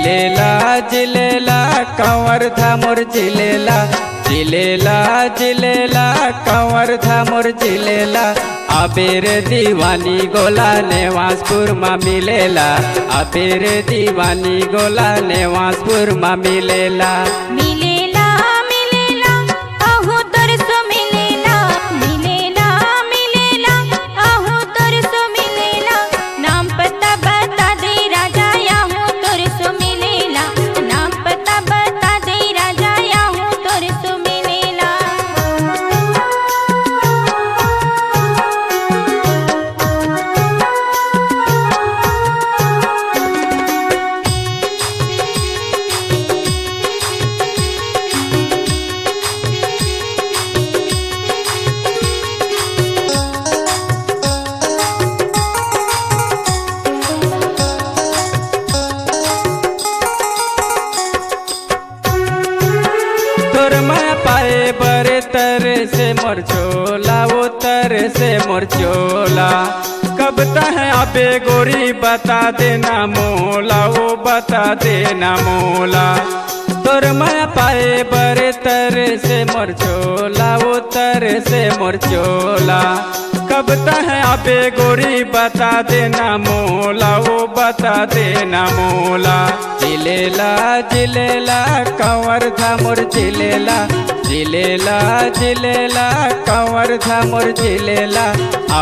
जिलेला जिलेला कंवर धामुर जिलेला जिलेला जिलेला कंवर धामुर जिलेला अबेर दीवानी गोला नेवासपुर मा मिलेला अबेर दीवानी गोला नेवासपुर मा मिलेला मिलेला मिलेला अहो तरसो मिलेला मिलेला मिलेला अहो तरसो मिलेला नाम पता बता दे राजा यहाँ तरसो मिलेला नाम पता बता दे राजा यहाँ तरसो मिलेला पाए बरे तर से मोर चोला वो तर से मोर चोला कब तक अबे गोरी बता देना मोला वो बता देना मोला तोर मैं पाए बरे तर से मोर चोला वो तर से मोर चोला कब तक अबे गोरी बता देना मोला वो बता देना मोला जिलेला जिलेला कंवर धामुर जिलेला जिलेला जिलेला कंवर धामुर जिलेला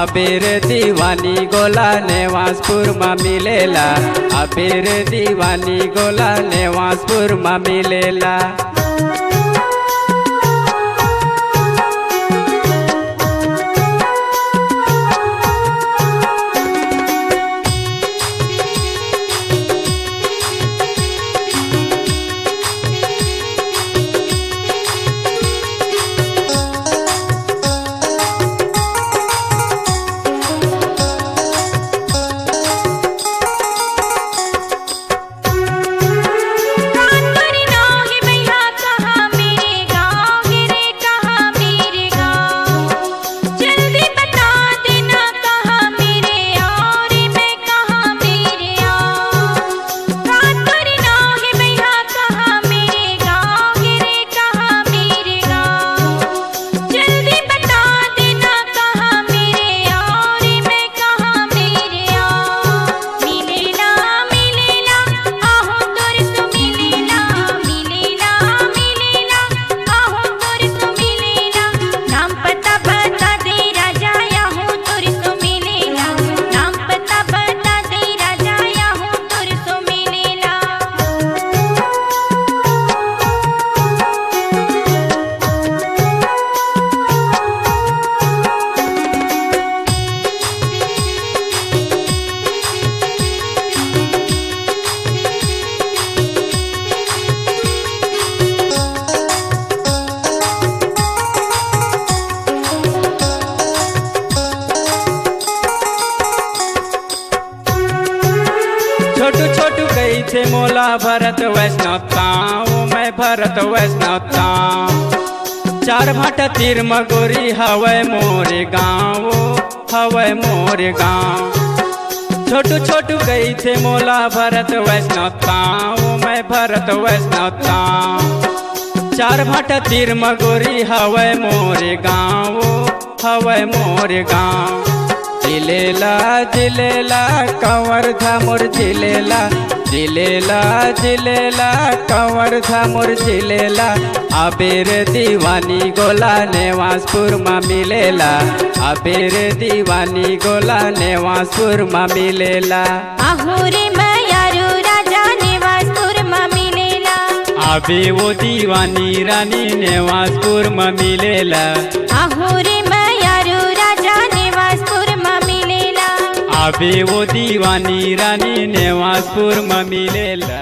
अबेर दीवानी गोला नेवासपुर मा मिलेला अबेर दीवानी गोला नेवासपुर मा मिलेला छोटू छोटू गई थे मोला भरत वैष्णव ताऊ मैं भरत वैष्णव ताऊ चार भाटा तीर मगोरी हवै मोरे गाँव हवै मोरे गाँव छोटू छोटू गई थे मोला भरत वैष्णव ताऊ मैं भरत वैष्णव ताऊ चार भाटा तीर मगोरी हवै मोरे गाँव हवै मोरे गाँव जिलेला जिलेला कंवर धामुर जिलेला जिलेला जिलेला कंवर धामुर जिलेला अबेर दीवानी गोला नेवासपुर मा मिलेला अबेर दीवानी गोला नेवासपुर मा मिलेला आहुरे मयारू राजा नेवासपुर मा मिलेला अबे वो दीवानी रानी नेवासपुर मा मिलेला आहुरे मयारू राजा नेवासपुर मा मिलेला अबे वो दीवानी रानी नेवासपुर मा मिलेला।